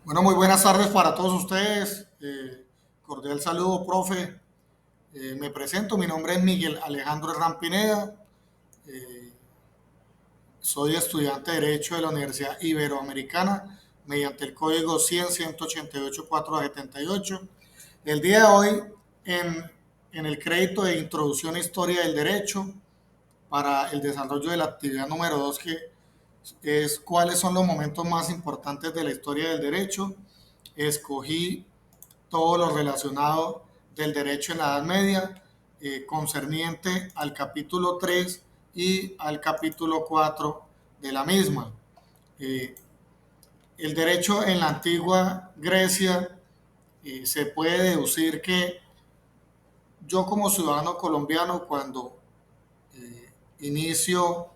Bueno, muy buenas tardes para todos ustedes. Cordial saludo, profe. Me presento, mi nombre es Miguel Alejandro Herrán Pineda. Eh, Soy estudiante de Derecho de la Universidad Iberoamericana mediante el código 100-188-478. El día de hoy, en, en el crédito de Introducción a Historia del Derecho, para el desarrollo de la actividad número 2, que es cuáles son los momentos más importantes de la historia del derecho, escogí todo lo relacionado del derecho en la Edad Media, concerniente al capítulo 3 y al capítulo 4 de la misma. Eh, el derecho en la antigua Grecia, se puede deducir que yo como ciudadano colombiano, cuando inicio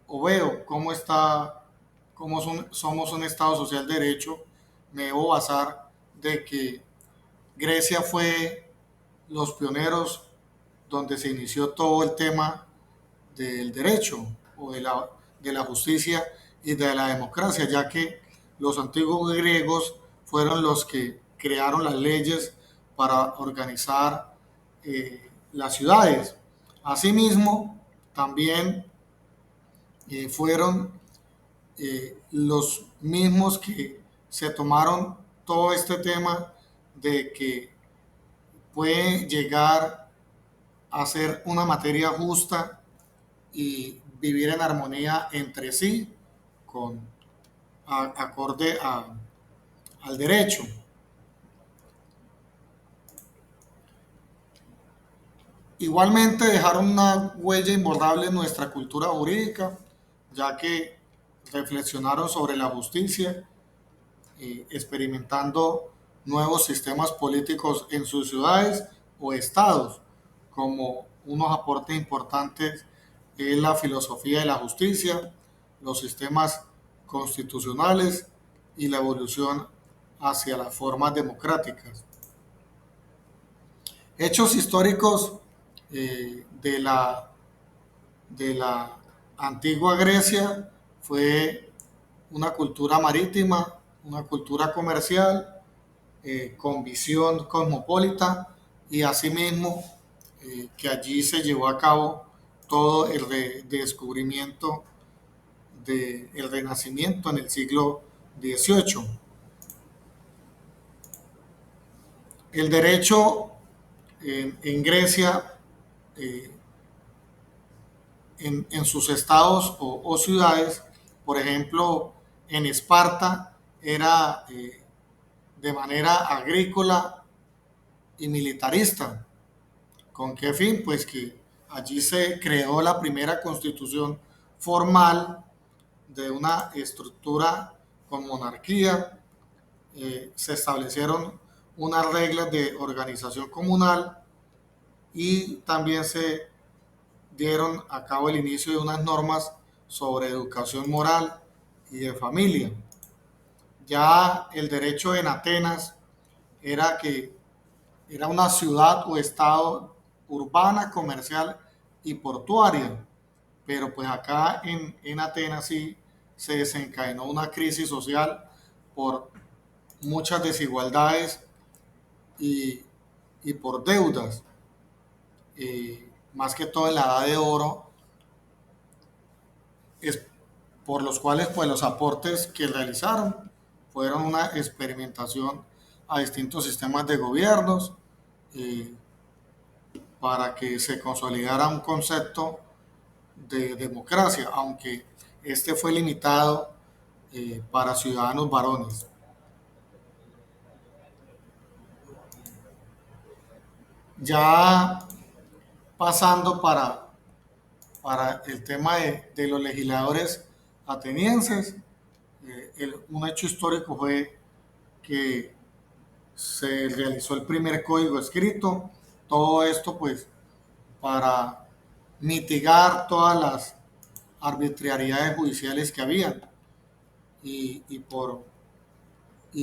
o veo somos un Estado social de derecho, me debo basar de que Grecia fue los pioneros donde se inició todo el tema del derecho o de la justicia y de la democracia, ya que los antiguos griegos fueron los que crearon las leyes para organizar las ciudades. Asimismo, también fueron los mismos que se tomaron todo este tema de que puede llegar a ser una materia justa y vivir en armonía entre sí, con acorde al derecho. Igualmente dejaron una huella imborrable en nuestra cultura jurídica, ya que reflexionaron sobre la justicia, experimentando nuevos sistemas políticos en sus ciudades o estados. Como unos aportes importantes es la filosofía de la justicia, los sistemas constitucionales y la evolución hacia las formas democráticas. Hechos históricos de la antigua Grecia: fue una cultura marítima, una cultura comercial, con visión cosmopolita, y asimismo que allí se llevó a cabo todo el descubrimiento del Renacimiento en el siglo XVIII. El derecho en Grecia, eh, en sus estados o ciudades, por ejemplo, en Esparta era de manera agrícola y militarista. ¿Con qué fin? Pues que allí se creó la primera constitución formal de una estructura con monarquía. Se establecieron unas reglas de organización comunal y también se dieron a cabo el inicio de unas normas sobre educación moral y de familia. Ya el derecho en Atenas era que era una ciudad o estado urbana, comercial y portuaria, pero pues acá en Atenas sí se desencadenó una crisis social por muchas desigualdades y, y por deudas, más que todo en la edad de oro, es por los cuales pues los aportes que realizaron fueron una experimentación a distintos sistemas de gobiernos, eh, para que se consolidara un concepto de democracia, aunque este fue limitado para ciudadanos varones. Ya pasando para el tema de los legisladores atenienses, un hecho histórico fue que se realizó el primer código escrito. Todo esto pues para mitigar todas las arbitrariedades judiciales que habían, y y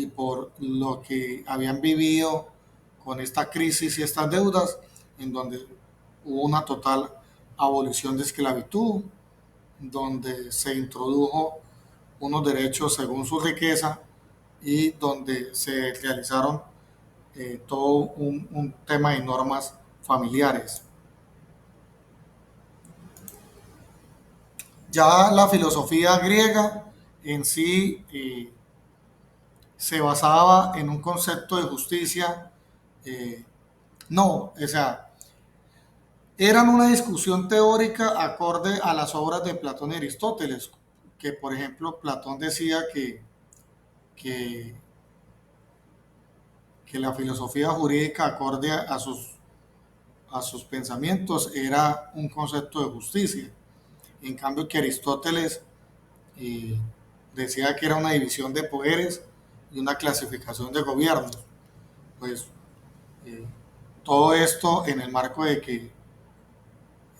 por lo que habían vivido con esta crisis y estas deudas, en donde hubo una total abolición de esclavitud, donde se introdujo unos derechos según su riqueza, y donde se realizaron todo un tema de normas familiares. Ya la filosofía griega en sí se basaba en un concepto de justicia, eh, no, o sea, eran una discusión teórica acorde a las obras de Platón y Aristóteles, que por ejemplo Platón decía que, que la filosofía jurídica acorde a sus pensamientos era un concepto de justicia. En cambio que Aristóteles eh, decía que era una división de poderes y una clasificación de gobiernos. Pues eh, todo esto en el marco de que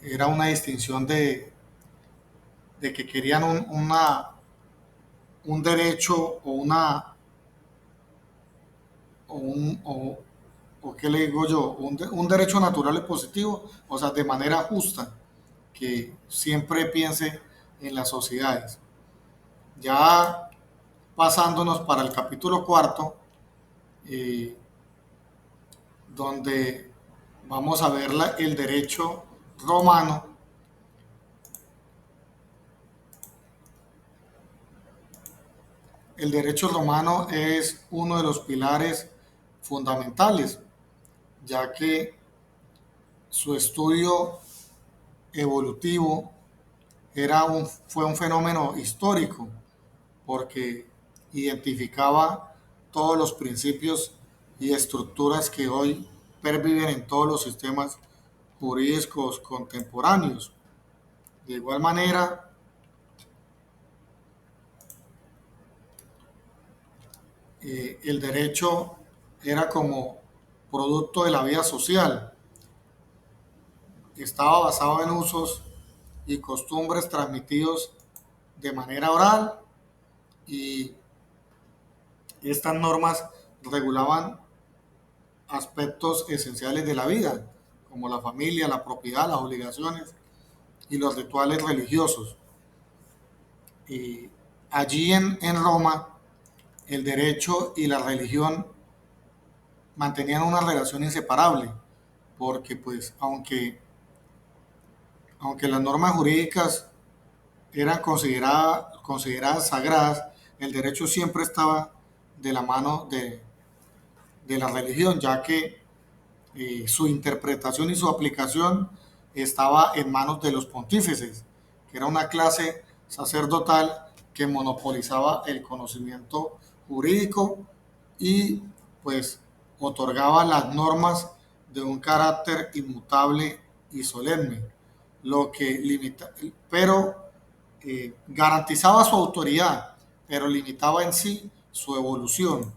era una distinción de que querían un derecho o qué le digo yo, un derecho natural y positivo, o sea, de manera justa, que siempre piense en las sociedades. Ya pasándonos para el capítulo cuarto, eh, donde vamos a ver el derecho romano. El derecho romano es uno de los pilares fundamentales, ya que su estudio evolutivo fue un fenómeno histórico, porque identificaba todos los principios y estructuras que hoy perviven en todos los sistemas jurídicos contemporáneos. De igual manera, el derecho era como producto de la vida social, estaba basado en usos y costumbres transmitidos de manera oral, y estas normas regulaban aspectos esenciales de la vida, como la familia, la propiedad, las obligaciones y los rituales religiosos. Y allí en Roma, el derecho y la religión mantenían una relación inseparable, porque pues aunque las normas jurídicas eran consideradas sagradas, el derecho siempre estaba de la mano de la religión, ya que su interpretación y su aplicación estaba en manos de los pontífices, que era una clase sacerdotal que monopolizaba el conocimiento jurídico y pues otorgaba las normas de un carácter inmutable y solemne, lo que limita, pero garantizaba su autoridad, pero limitaba en sí su evolución.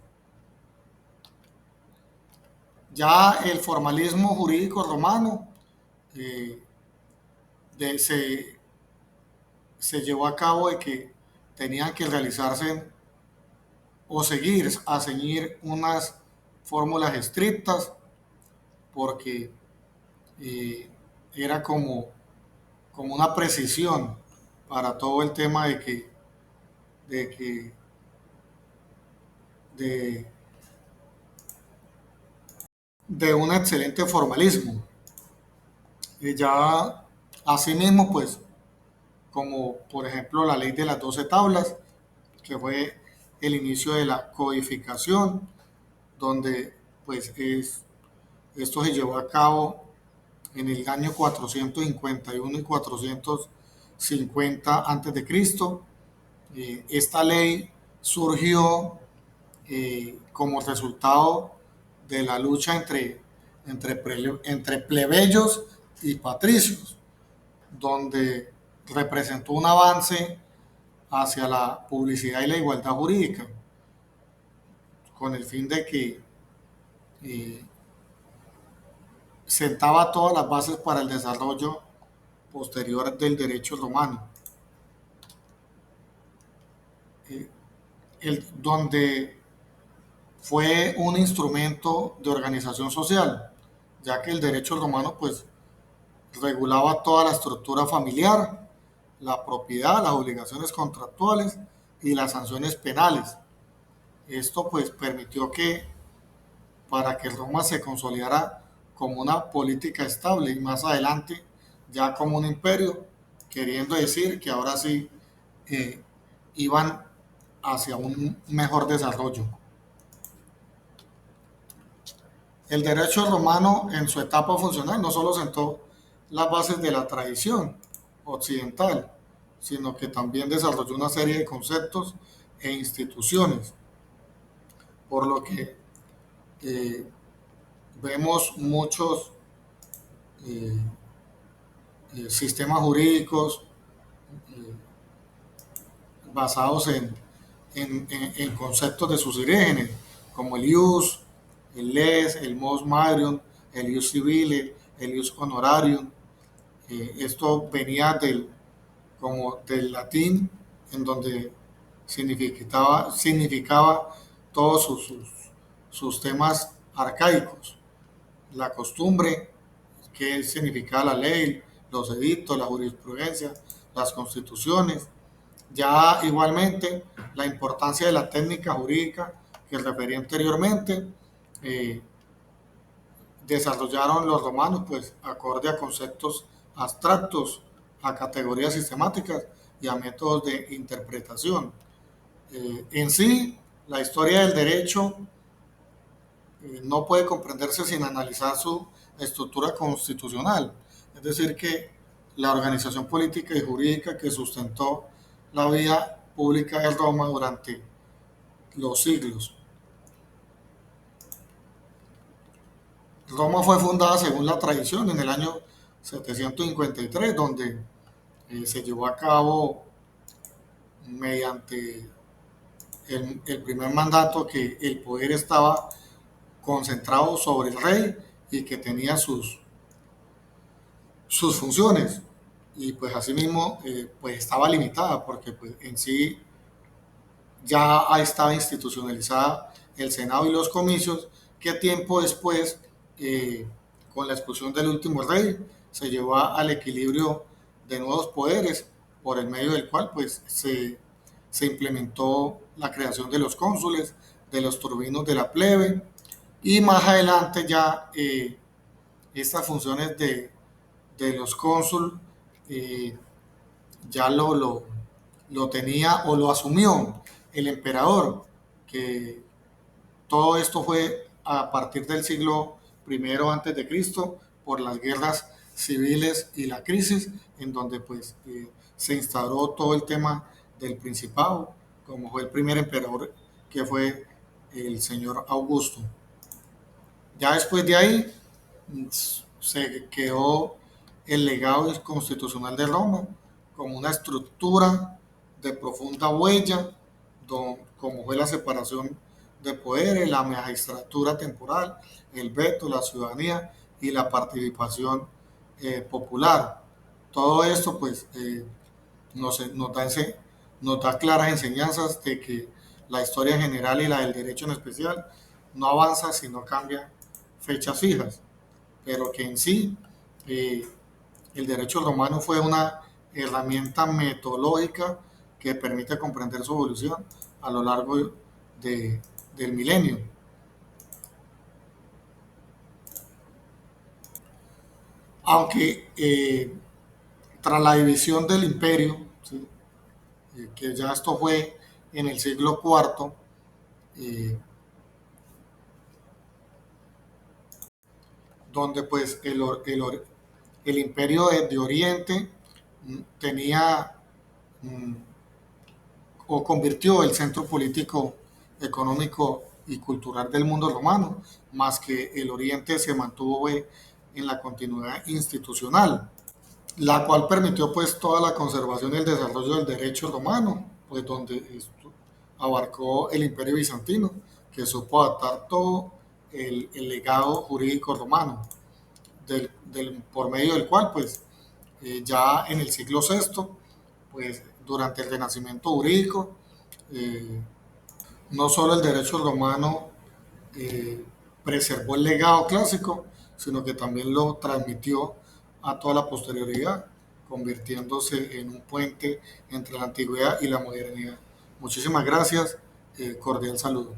Ya el formalismo jurídico romano eh, se, se llevó a cabo de que tenían que realizarse o seguir unas fórmulas estrictas, porque eh, era como una precisión para todo el tema de, que, de, de un excelente formalismo. Y ya asimismo, pues, como por ejemplo la ley de las 12 tablas, que fue el inicio de la codificación, donde pues esto se llevó a cabo en el año 451 y 450 antes de Cristo. Esta ley surgió como resultado de la lucha entre plebeyos y patricios, donde representó un avance hacia la publicidad y la igualdad jurídica, con el fin de que eh, sentaba todas las bases para el desarrollo posterior del derecho romano, eh, donde fue un instrumento de organización social, ya que el derecho romano pues regulaba toda la estructura familiar, la propiedad, las obligaciones contractuales y las sanciones penales. Esto pues permitió que para que Roma se consolidara como una política estable y más adelante ya como un imperio, queriendo decir que ahora sí eh, iban hacia un mejor desarrollo. El derecho romano en su etapa funcional no solo sentó las bases de la tradición occidental, sino que también desarrolló una serie de conceptos e instituciones, por lo que eh, vemos muchos eh, sistemas jurídicos eh, basados en conceptos de sus orígenes, como el ius, el les, el mos maiorum, el ius civile, el ius honorarium. Esto venía como del latín, en donde significaba todos sus temas arcaicos, la costumbre, qué significaba la ley, los edictos, la jurisprudencia, las constituciones. Ya igualmente la importancia de la técnica jurídica que referí anteriormente, eh, desarrollaron los romanos pues acorde a conceptos abstractos, a categorías sistemáticas y a métodos de interpretación. En sí, la historia del derecho no puede comprenderse sin analizar su estructura constitucional, es decir, que la organización política y jurídica que sustentó la vida pública de Roma durante los siglos. Roma fue fundada según la tradición en el año 753, donde se llevó a cabo mediante el primer mandato que el poder estaba concentrado sobre el rey y que tenía sus funciones y pues asimismo pues estaba limitada porque pues en sí ya estaba institucionalizada el Senado y los comicios que tiempo después con la expulsión del último rey se llevó al equilibrio de nuevos poderes por el medio del cual pues se implementó la creación de los cónsules, de los turbinos de la plebe y más adelante ya estas funciones de los cónsul eh, ya lo tenía o lo asumió el emperador, que todo esto fue a partir del siglo primero antes de Cristo por las guerras civiles y la crisis, en donde pues se instauró todo el tema del principado, como fue el primer emperador que fue el señor Augusto. Ya después de ahí se quedó el legado constitucional de Roma como una estructura de profunda huella, como fue la separación de poderes, la magistratura temporal, el veto, la ciudadanía y la participación popular. Todo esto pues nos da claras enseñanzas de que la historia en general y la del derecho en especial no avanza si no cambia fechas fijas, pero que en sí eh, el derecho romano fue una herramienta metodológica que permite comprender su evolución a lo largo de, del milenio. Aunque tras la división del imperio, ¿sí? Que ya esto fue en el siglo IV, eh, donde pues el imperio de Oriente tenía mm, o convirtió el centro político, económico y cultural del mundo romano, más que el Oriente se mantuvo en la continuidad institucional, la cual permitió pues toda la conservación y el desarrollo del derecho romano, pues donde esto abarcó el imperio bizantino, que supo adaptar todo el legado jurídico romano, por medio del cual pues ya en el siglo sexto, pues durante el renacimiento jurídico, eh, no solo el derecho romano eh, preservó el legado clásico, sino que también lo transmitió a toda la posterioridad, convirtiéndose en un puente entre la antigüedad y la modernidad. Muchísimas gracias cordial saludo.